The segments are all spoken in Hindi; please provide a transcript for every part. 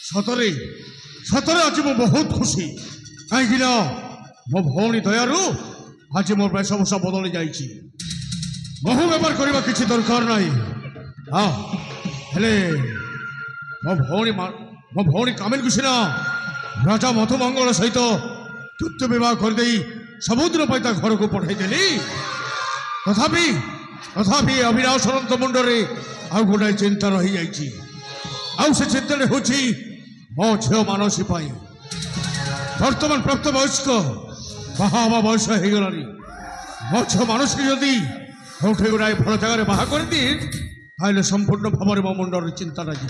सतरे सतरे आज मु बहुत खुशी कहीं मो भौणी दयारू आज मोर वेशभूषा बदली जाइए बहु व्यवहार करने किसी दरकार नहीं। हाँ हेले मो भौणी कामिनी सिना राजा मधुमंगल सहित तुत्य विवाह करदे सबुदिन घर को पठेदेली तथापि तथापि अविनाश अनंत मुंडरे आउ गोटाए चिंता रही जाइए आउ से चिंता हूँ मो झील मानसी वर्तमान प्राप्त वयस्क बाहा बयस हो गला मो झील मानसी जदि कौटे गुड़ाए भल जगार बाहा कर दिए ताहले संपूर्ण भाव मो मुंडर चिंता जी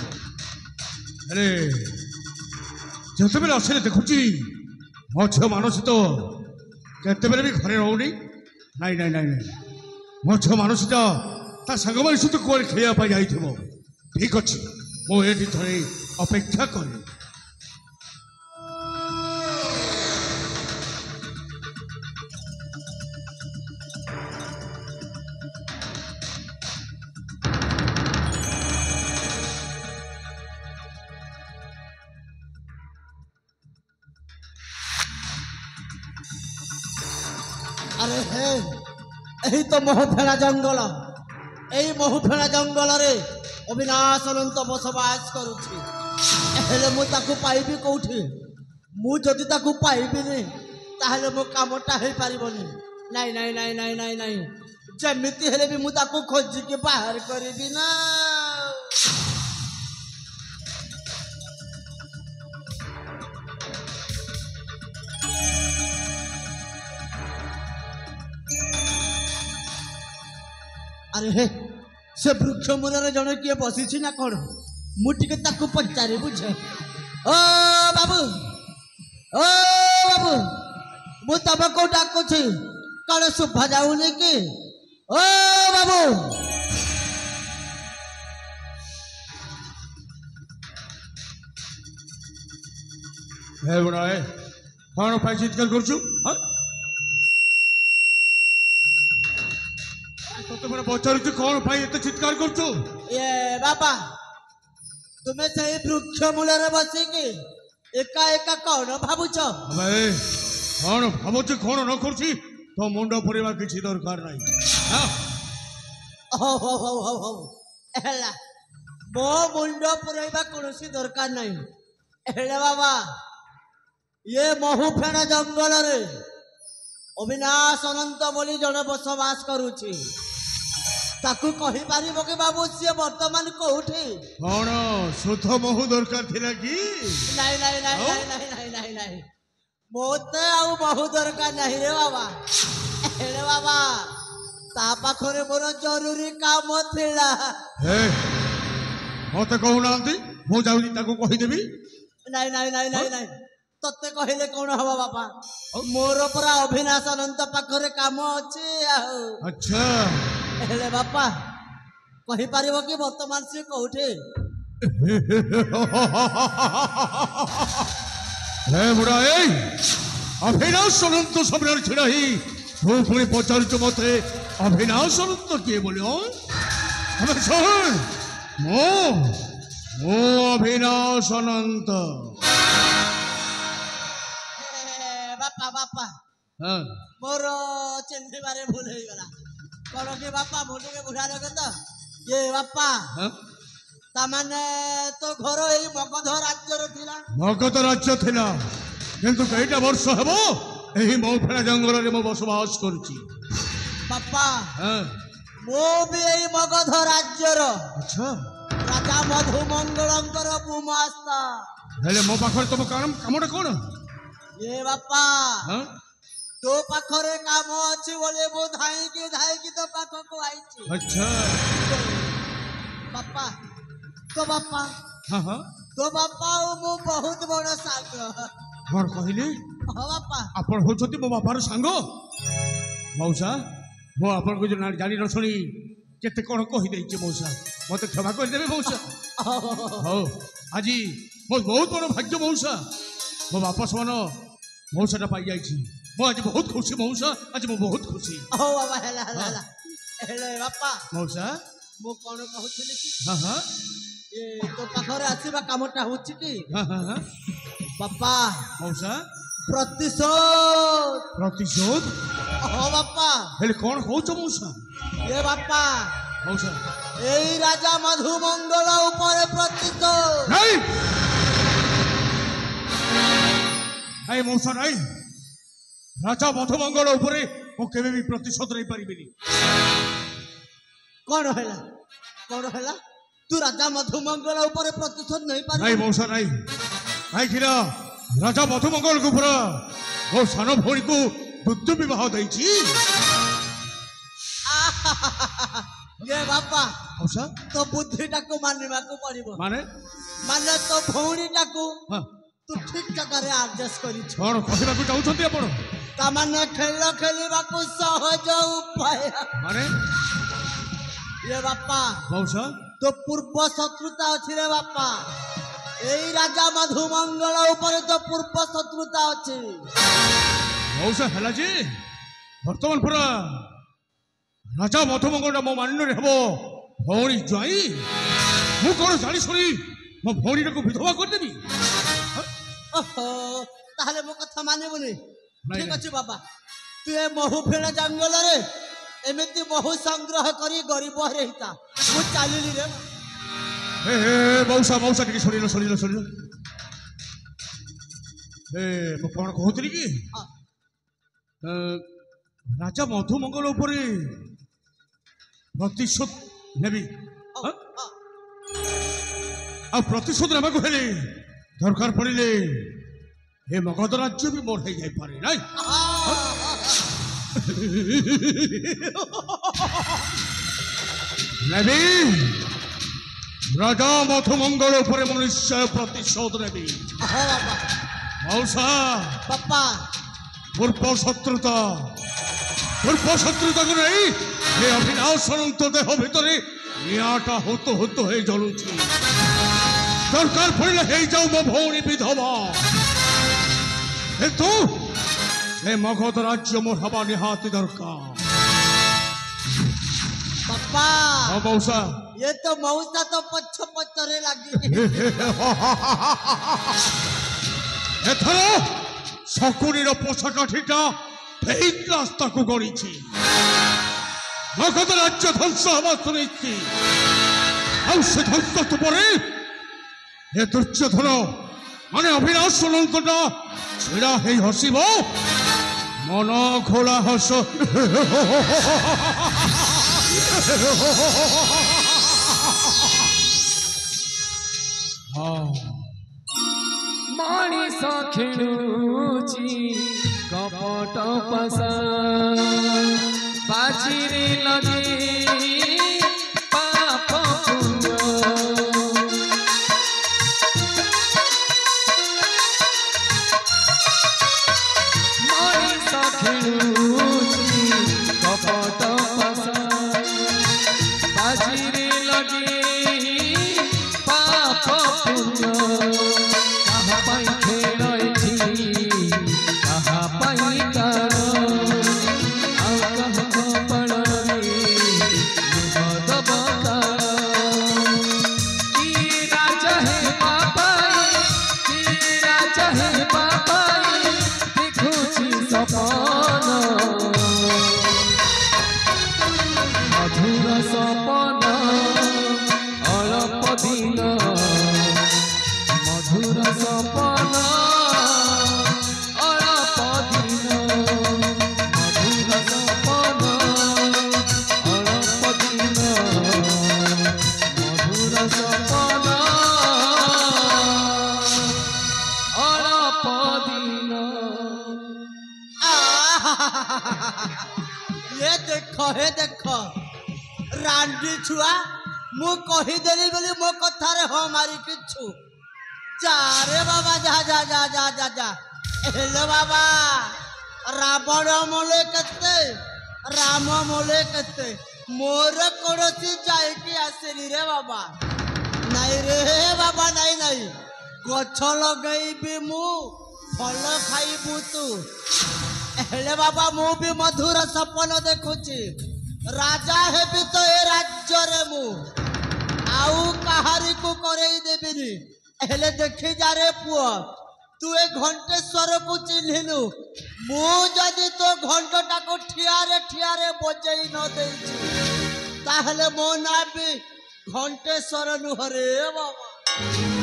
जिते बेले आसिले देखुची मो झील मानसी तो केते भी घरे रोनी नाई नाई नाई नाई मो झील मानसीटा ता सांग मान सहित कुआड़े खेलवाई जाइए ठीक अच्छे मुझे थे अपेक्षा कर अरे हे यही तो मोहफेड़ा जंगल यही मोहफेड़ा जंगल रे अविनाश अनंत बसवास करुछि हेले मु ताकू पाइबी कोठी मु जदि ताकू पाइबिनी ताहले मो कामटा हे पारिबनी नाई नाई नाई नाई नाई नाई जेमिति हेले भी मु ताकू खोजी के बाहर करबी ना। अरे हे से वृक्ष मूल जड़े किए बसी ना कौन मुझे पचारे बुझे ओ बाबू मु तब को डाकुची कौन शुभा जाऊनी कि ओ बाबू हे बुढ़ाए कौन पाई चित्कार करूँ तो मैंने पचार कौन पाई एत चित्कार करुचु ये बाबा तुम्हें से वृक्ष मूल बसिकी एका एका कौन भावुच कौन भावुच कौन न कर तो मुंड पड़ा किसी दरकार नहीं मो मुंड पुरैबा कौन दरकार नहीं हेले बाबा ये मोहुफेड़ा जंगल रे अविनाश अनंत बोली जड़े बसवास करुछि ताकू कहि पारिबो कि बाबू सी वर्तमान कोठी कौन शुद्ध महु दरकार थिला कि नहीं नहीं नहीं नहीं नहीं नहीं नहीं नहीं मोते आउ महु दरकार नहीं रे बाबा हेले बाबा ता पाखरे मोर जरूरी काम थिला हे मते कहू नांती मु जाउनी ताकू कहि देबी नहीं नहीं नहीं नहीं नहीं तत्ते कहले कौन हवा बाबा मोर परा अविनाश अनंत पाखरे काम अछि अच्छा हेले बापा कहि पारिबो कि वर्तमान से कोठे हे बुढ़ा अविनाश अनंत सबरे छिड़ाही तू पुणी पचारुचु मते अविनाश अनंत किए बोलो मो अविनाश अनंत बापा बापा मोर चिन्ह बारे भूल हो गला कौन के बापा मुझे के बुढ़ा लगे तो ये बापा तामाने तो घर यही मगध राज्य थिला मगध राज्य थिला किंतु कईटा वर्ष हेबो एही मोहफेड़ा जंगल रे मो बसवास करछि बापा मो भी यही मगध राज्य रो अच्छा राजा मधुमंगलंकर बुमास्ता हेले मो पाखर तुम कामटा कोन ये बापा तो पाखरे काम अच्छी बोले वो धाई की तो पाख को आई अच्छा बापा तो बापा हाँ हाँ तो बापा मु बहुत बड़ सांग और कहली हाँ बापा आपण होछती मो बापार सांग मौसा मो आपण को जानी न सुनी केते कोन कहि देछि मौसा मते क्षमा कर देबे मौसा हो आज मो बहुत बड़ भाग्य मौसा मो बापा समान मौसाटा पाई जाइछि मो आज बहुत खुशी मौसा आज मो बहुत खुशी ओ बाबा हेला हेला हेले बापा मौसा मो कोन कहउछले कि हां हां ଏ ତୋ ପାଖରେ ଆସିବା କାମଟା ହଉଛି କି ହଁ ହଁ ହଁ ବାପା ମଉସା ପ୍ରତିଶୋଧ ପ୍ରତିଶୋଧ ହଁ ବାପା ହେଲେ କ'ଣ କହୁଛ ମଉସା ଏ ବାପା ମଉସା ଏଇ ରାଜା ମଧୁମଙ୍ଗଳ ଉପରେ ପ୍ରତିଶୋଧ ନାଇଁ ନାଇଁ ମଉସା ନାଇଁ ରାଜା ମଧୁମଙ୍ଗଳ ଉପରେ ମୁଁ କେବେ ବି ପ୍ରତିଶୋଧ ନେଇପାରିବିନି କଣ ହେଲା ତୁ ରାଜା ମଧୁମଙ୍ଗଳ ଉପରେ ପ୍ରତିଶୋଧ ନାଇଁ ନେଇପାରିବୁ ମଉସା ନାଇଁ କାହିଁକି ନା ରାଜା ମଧୁମଙ୍ଗଳକୁ ପୁରା ମୋ ସାନ ଭଉଣୀକୁ ମୃତ୍ୟୁ ବିବାହ ଦେଇଛି ଏ ବାପା ମଉସା ତୋ ବୁଦ୍ଧିଟାକୁ ମାନିବାକୁ ପଡିବ ମାନେ ମାନେ ତୋ ଭଉଣୀଟାକୁ ହଁ ତୁ ଠିକ ଜାଗାରେ ଆଡଜଷ୍ଟ କରିଛୁ କ'ଣ କହିବାକୁ ଚାହୁଁଛନ୍ତି ଆପଣ ତାମାନେ ଖେଳ ଖେଳିବାକୁ ସହଜ ଉପାୟ ମାନେ ଏ ବାପା ମଉସା ତୋ ପୂର୍ବ ଶତ୍ରୁତା ଅଛି ରେ ବାପା ଏଇ ରାଜା ମଧୁମଙ୍ଗଳ ଉପରେ ତୋ ପୂର୍ବ ଶତ୍ରୁତା ଅଛି ମଉସା ହେଲା ଯେ ବର୍ତ୍ତମାନ ପୁରା ରାଜା ମଧୁମଙ୍ଗଳଟା ମୋ ମାନ୍ୟରେ ହେବ ଭଉଣୀ ଜ୍ୱାଇଁ ମୁଁ କ'ଣ ଜାଣି ଶୁଣି ମୋ ଭଉଣୀଟାକୁ ବିଧବା କରିଦେବି ଓହୋ ତାହେଲେ ମୋ କଥା ମାନିବୁନି ନାଇଁ, ଠିକ ନାଇଁ। ଅଛି ବାବା ତୁ ଏ ମହୁ ଫେଣ ଜଙ୍ଗଲରେ ଏମିତି ମହୁ ସଂଗ୍ରହ କରି ଗରିବ ରହିତା ମୁଁ ଚାଲିଲି ରେ ଏ ମଉସା ମଉସା ଟିକେ ଶୁଣିଲ ଏ ମୁଁ କ'ଣ କହୁଥିଲି କି ହଁ, ଏ, ରାଜା ମଧୁମଙ୍ଗଳ ଉପରେ ପ୍ରତିଶୋଧ ନେବି ହଁ, ହଁ। ଆଉ ପ୍ରତିଶୋଧ ନେବାକୁ ହେଲେ ଦରକାର ପଡ଼ିଲେ ଏ ମଗଧ ରାଜ୍ୟ ବି ମୋର ହେଇଯାଇପାରେ ନାଇଁ ନେବି ରାଜା ମଧୁମଙ୍ଗଳ ଉପରେ ମୁଁ ନିଶ୍ଚୟ ପ୍ରତିଶୋଧ ନେବି ହଁ ବାବା ମଉସା ବାପା ପୂର୍ବ ଶତ୍ରୁତାକୁ ନେଇ ଏ ଅଭିନାଶ ଅନନ୍ତ ଦେହ ଭିତରେ ନିଆଁଟା ହୁତୁ ହେଇ ଜଳୁଛି ଦରକାର ପଡ଼ିଲେ ହେଇଯାଉ ମୋ ଭଉଣୀ ବିଧବା କିନ୍ତୁ ସେ ମଗଧ ରାଜ୍ୟ ମୋର ହେବା ନିହାତି ଦରକାର ବାପା ହଁ ମଉସା ये तो मौसा तो पछरे लगी ଏଥର ଶକୁନିର ପୋଷା କାଠିଟା ଠିକ୍ ରାସ୍ତାକୁ ଗଡ଼ିଛି ମଗଧ ରାଜ୍ୟ ଧ୍ୱଂସ ହେବା ଶୁଣିଛି ଆଉ ସେ ଧ୍ୱଂସ ତୁପରେ ଏ ଦୁର୍ଯ୍ୟୋଧନ ମାନେ ଅଭିନାଶ ଅନନ୍ତଟା ଛିଡ଼ା ହେଇ ହସିବ ମନ ଖୋଲା ହସ मଣିଷ ଖେଳୁଛି କପଟ ପସା ବାଜିରେ ଲଗେଇ ପାପ ପୁଣ୍ୟ ମଣିଷ ଖେଳୁଛି କପଟ ପସା ବାଜିରେ ଲଗେଇ ପାପ ପୁଣ୍ୟ କାହା ପାଇଁ ଖେଳ ଏଠି କାହା ପାଇଁ କାଳ ଆଉ କାହା କପାଳରେ ଲୁହ ଦବ କାଳ କି ରାଜା ହେବା ପାଇଁ କି ରାଜା ହେବା ପାଇଁ ଦେଖୁଛି ସପନ ମଧୁର ସପନ ଅଳ୍ପ ଦିନ মধুর সপন অল্প দিন মধুর সপন অল্প দিন মধুর সপন অল্প দিন ये देखो रांडी छुआ मु कहीदेली बोली मो कथारे हो मारी किछु जा रे बाबा जा जा जा जा जा जा हेलो बाबा रावण मोले केते राम मोले केते मोर कोड़सी जाइकी आसेनी रे बाबा नहीं रे बाबा नहीं नहीं गछ लगेबी मु फल खाइबु तू हेले बाबा मु भी मधुर सपन देखुची राजा हेबी तो ए राज्य रे मु आउ कहारी को ଚିହ୍ନିନି ହେଲେ ଦେଖି ଯା ରେ ପୁଅ ତୁ ଏ ଘଣ୍ଟେଶ୍ୱରକୁ ଚିହ୍ନିଲୁ ମୁଁ ଯଦି ତୋ ଘଣ୍ଟଟାକୁ ଠିଆରେ ବଜେଇ ନ ଦେଇଛି ତାହେଲେ ମୋ ନାଁ ବି ଘଣ୍ଟେଶ୍ୱର ନୁହଁ ରେ ବାବା।